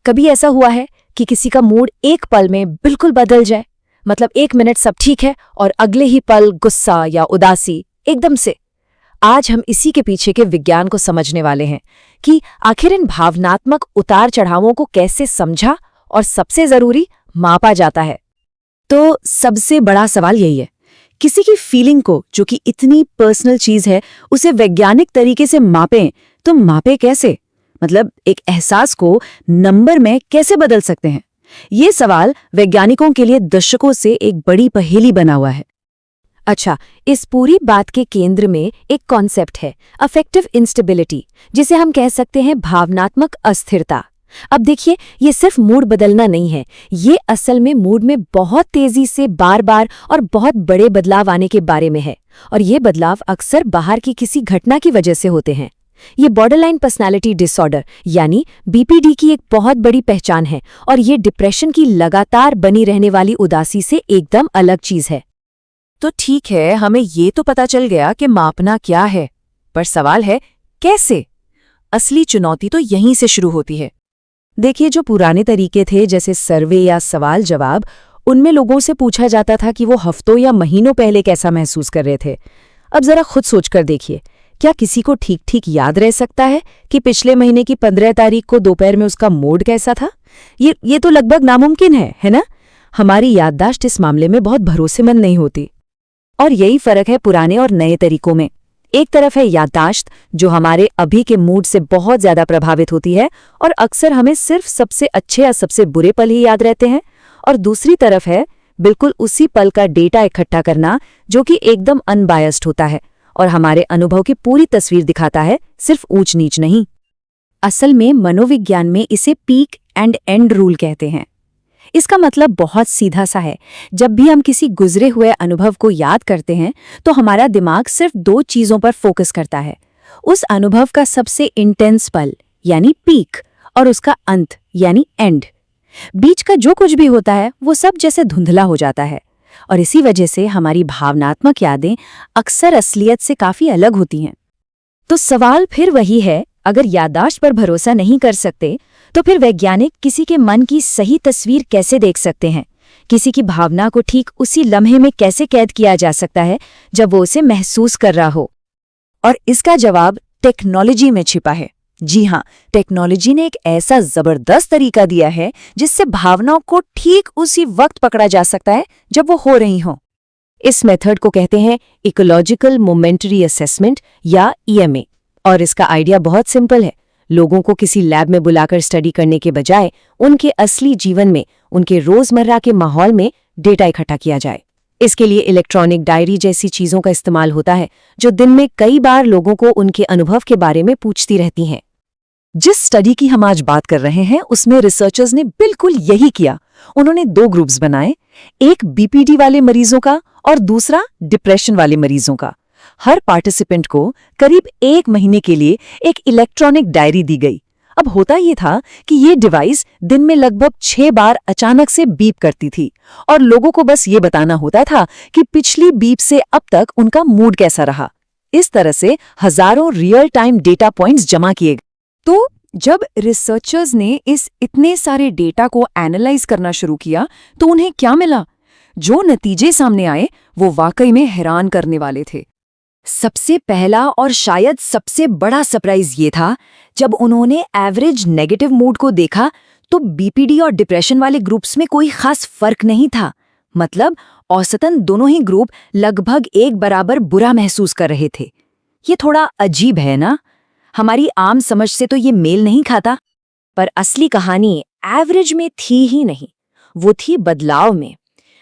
कभी ऐसा हुआ है कि किसी का मूड एक पल में बिल्कुल बदल जाए? मतलब 1 मिनट सब ठीक है और अगले ही पल गुस्सा या उदासी एकदम से। आज हम इसी के पीछे के विज्ञान को समझने वाले हैं कि आखिर इन भावनात्मक उतार चढ़ावों को कैसे समझा और सबसे जरूरी मापा जाता है। तो सबसे बड़ा सवाल यही है, किसी की फीलिंग को, जो कि इतनी पर्सनल चीज है, उसे वैज्ञानिक तरीके से मापें तो मापे कैसे? मतलब एक एहसास को नंबर में कैसे बदल सकते हैं? ये सवाल वैज्ञानिकों के लिए दशकों से एक बड़ी पहेली बना हुआ है। अच्छा, इस पूरी बात के केंद्र में एक कॉन्सेप्ट है, अफेक्टिव इंस्टेबिलिटी, जिसे हम कह सकते हैं भावनात्मक अस्थिरता। अब देखिए, ये सिर्फ मूड बदलना नहीं है, ये असल में मूड में बहुत तेजी से बार बार और बहुत बड़े बदलाव आने के बारे में है। और ये बदलाव अक्सर बाहर की किसी घटना की वजह से होते हैं। ये बॉर्डरलाइन पर्सनालिटी डिसऑर्डर यानी बीपीडी की एक बहुत बड़ी पहचान है, और ये डिप्रेशन की लगातार बनी रहने वाली उदासी से एकदम अलग चीज है। तो ठीक है, हमें ये तो पता चल गया कि मापना क्या है, पर सवाल है कैसे? असली चुनौती तो यहीं से शुरू होती है। देखिए, जो पुराने तरीके थे जैसे सर्वे या सवाल जवाब, उनमें लोगों से पूछा जाता था कि वो हफ्तों या महीनों पहले कैसा महसूस कर रहे थे। अब जरा खुद सोचकर देखिए, क्या किसी को ठीक ठीक याद रह सकता है कि पिछले महीने की 15 तारीख को दोपहर में उसका मूड कैसा था? ये तो लगभग नामुमकिन है ना? हमारी याददाश्त इस मामले में बहुत भरोसेमंद नहीं होती। और यही फर्क है पुराने और नए तरीकों में। एक तरफ है याददाश्त, जो हमारे अभी के मूड से बहुत ज्यादा प्रभावित होती है और अक्सर हमें सिर्फ सबसे अच्छे या सबसे बुरे पल ही याद रहते हैं। और दूसरी तरफ है बिल्कुल उसी पल का डेटा इकट्ठा करना, जो कि एकदम अनबायस्ड होता है और हमारे अनुभव की पूरी तस्वीर दिखाता है, सिर्फ ऊंच नीच नहीं। असल में मनोविज्ञान में इसे पीक एंड एंड रूल कहते हैं। इसका मतलब बहुत सीधा सा है। जब भी हम किसी गुजरे हुए अनुभव को याद करते हैं तो हमारा दिमाग सिर्फ 2 चीजों पर फोकस करता है, उस अनुभव का सबसे इंटेंस पल यानी पीक और उसका अंत यानी एंड। बीच का जो कुछ भी होता है वो सब जैसे धुंधला हो जाता है, और इसी वजह से हमारी भावनात्मक यादें अक्सर असलियत से काफी अलग होती हैं। तो सवाल फिर वही है, अगर याददाश्त पर भरोसा नहीं कर सकते तो फिर वैज्ञानिक किसी के मन की सही तस्वीर कैसे देख सकते हैं? किसी की भावना को ठीक उसी लम्हे में कैसे कैद किया जा सकता है जब वो उसे महसूस कर रहा हो? और इसका जवाब टेक्नोलॉजी में छिपा है। जी हाँ, टेक्नोलॉजी ने एक ऐसा जबरदस्त तरीका दिया है जिससे भावनाओं को ठीक उसी वक्त पकड़ा जा सकता है जब वो हो रही हों। इस मेथड को कहते हैं इकोलॉजिकल मोमेंटरी असेसमेंट या ईएमए, और इसका आइडिया बहुत सिंपल है। लोगों को किसी लैब में बुलाकर स्टडी करने के बजाय उनके असली जीवन में, उनके रोजमर्रा के माहौल में डेटा इकट्ठा किया जाए। इसके लिए इलेक्ट्रॉनिक डायरी जैसी चीजों का इस्तेमाल होता है, जो दिन में कई बार लोगों को उनके अनुभव के बारे में पूछती रहती हैं। जिस स्टडी की हम आज बात कर रहे हैं उसमें रिसर्चर्स ने बिल्कुल यही किया। उन्होंने 2 ग्रुप्स बनाए, एक बीपीडी वाले मरीजों का और दूसरा डिप्रेशन वाले मरीजों का। हर पार्टिसिपेंट को करीब 1 महीने के लिए एक इलेक्ट्रॉनिक डायरी दी गई। अब होता ये था कि ये डिवाइस दिन में लगभग 6 बार अचानक से बीप करती थी, और लोगों को बस ये बताना होता था कि पिछली बीप से अब तक उनका मूड कैसा रहा। इस तरह से हजारों रियल टाइम डेटा पॉइंट्स जमा किए गए। तो जब रिसर्चर्स ने इस इतने सारे डेटा को एनालाइज करना शुरू किया तो उन्हें क्या मिला? जो नतीजे सामने आए वो वाकई में हैरान करने वाले थे। सबसे पहला और शायद सबसे बड़ा सरप्राइज ये था, जब उन्होंने एवरेज नेगेटिव मूड को देखा तो बीपीडी और डिप्रेशन वाले ग्रुप्स में कोई खास फर्क नहीं था। मतलब औसतन दोनों ही ग्रुप लगभग एक बराबर बुरा महसूस कर रहे थे। ये थोड़ा अजीब है ना? हमारी आम समझ से तो ये मेल नहीं खाता। पर असली कहानी एवरेज में थी ही नहीं, वो थी बदलाव में।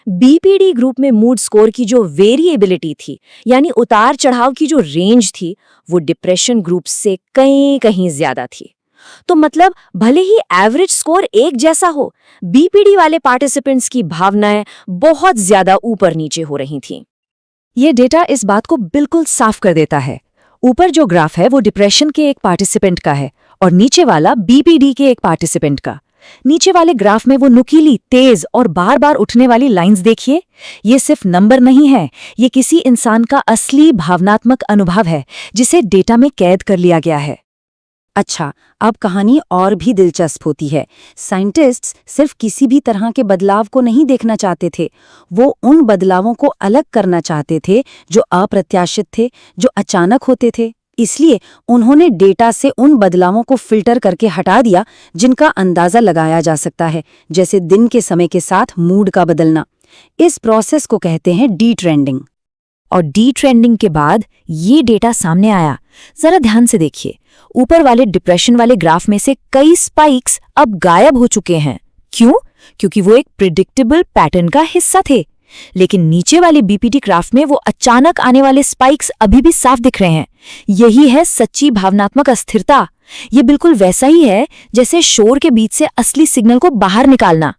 बीपीडी ग्रुप में मूड स्कोर की जो वेरिएबिलिटी थी, यानी उतार चढ़ाव की जो रेंज थी, वो डिप्रेशन ग्रुप से कहीं ज्यादा थी। तो मतलब भले ही एवरेज स्कोर एक जैसा हो, बीपीडी वाले पार्टिसिपेंट्स की भावनाएं बहुत ज्यादा ऊपर नीचे हो रही थीं। ये डेटा इस बात को बिल्कुल साफ कर देता है। ऊपर जो ग्राफ है वो डिप्रेशन के एक पार्टिसिपेंट का है और नीचे वाला बीपीडी के एक पार्टिसिपेंट का। नीचे वाले ग्राफ में वो नुकीली, तेज और बार बार उठने वाली लाइंस देखिए। ये सिर्फ नंबर नहीं है, ये किसी इंसान का असली भावनात्मक अनुभव है जिसे डेटा में कैद कर लिया गया है। अच्छा, अब कहानी और भी दिलचस्प होती है। साइंटिस्ट्स सिर्फ किसी भी तरह के बदलाव को नहीं देखना चाहते थे, वो उन बदलावों को अलग करना चाहते थे जो अप्रत्याशित थे, जो अचानक होते थे। इसलिए उन्होंने डेटा से उन बदलावों को फिल्टर करके हटा दिया जिनका अंदाजा लगाया जा सकता है, जैसे दिन के समय के साथ मूड का बदलना। इस प्रोसेस को कहते हैं डी ट्रेंडिंग। और डी ट्रेंडिंग के बाद ये डेटा सामने आया। जरा ध्यान से देखिए, ऊपर वाले डिप्रेशन वाले ग्राफ में से कई स्पाइक्स अब गायब हो चुके हैं। क्यों? क्योंकि वो एक प्रिडिक्टेबल पैटर्न का हिस्सा थे। लेकिन नीचे वाले बीपीटी ग्राफ में वो अचानक आने वाले स्पाइक्स अभी भी साफ दिख रहे हैं। यही है सच्ची भावनात्मक अस्थिरता। ये बिल्कुल वैसा ही है जैसे शोर के बीच से असली सिग्नल को बाहर निकालना।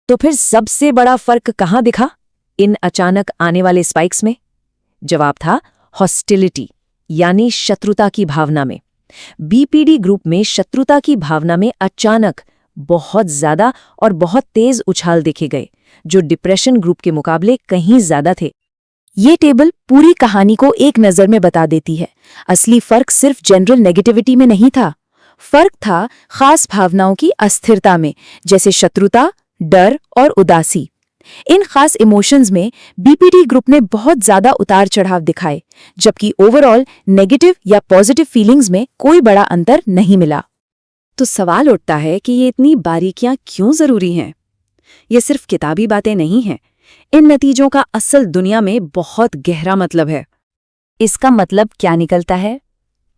तो फिर सबसे बड़ा फर्क कहाँ दिखा इन अचानक आने वाले स्पाइक्स में? जवाब था हॉस्टिलिटी, यानी शत्रुता की भावना में। बीपीडी ग्रुप में शत्रुता की भावना में अचानक बहुत ज्यादा और बहुत तेज उछाल देखे गए, जो डिप्रेशन ग्रुप के मुकाबले कहीं ज्यादा थे। ये टेबल पूरी कहानी को एक नज़र में बता देती है। असली फर्क सिर्फ जनरल नेगेटिविटी में नहीं था, फर्क था खास भावनाओं की अस्थिरता में, जैसे शत्रुता, डर और उदासी। इन खास इमोशंस में बीपीडी ग्रुप ने बहुत ज्यादा उतार चढ़ाव दिखाए, जबकि ओवरऑल नेगेटिव या पॉजिटिव फीलिंग्स में कोई बड़ा अंतर नहीं मिला। तो सवाल उठता है कि ये इतनी बारीकियां क्यों जरूरी हैं? ये सिर्फ किताबी बातें नहीं हैं। इन नतीजों का असल दुनिया में बहुत गहरा मतलब है। इसका मतलब क्या निकलता है?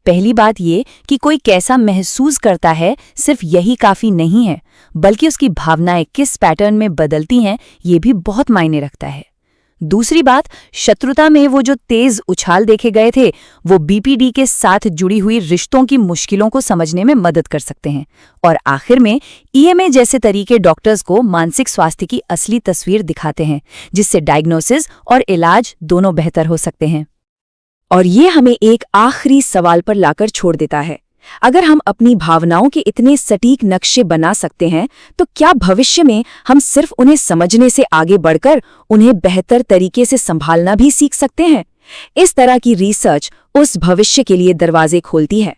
पहली बात ये कि कोई कैसा महसूस करता है सिर्फ यही काफी नहीं है, बल्कि उसकी भावनाएं किस पैटर्न में बदलती हैं ये भी बहुत मायने रखता है। दूसरी बात, शत्रुता में वो जो तेज उछाल देखे गए थे वो बीपीडी के साथ जुड़ी हुई रिश्तों की मुश्किलों को समझने में मदद कर सकते हैं। और आखिर में ईएमए जैसे तरीके डॉक्टर्स को मानसिक स्वास्थ्य की असली तस्वीर दिखाते हैं, जिससे डायग्नोसिस और इलाज दोनों बेहतर हो सकते हैं। और ये हमें एक आखिरी सवाल पर लाकर छोड़ देता है। अगर हम अपनी भावनाओं के इतने सटीक नक्शे बना सकते हैं, तो क्या भविष्य में हम सिर्फ उन्हें समझने से आगे बढ़कर उन्हें बेहतर तरीके से संभालना भी सीख सकते हैं? इस तरह की रिसर्च उस भविष्य के लिए दरवाजे खोलती है।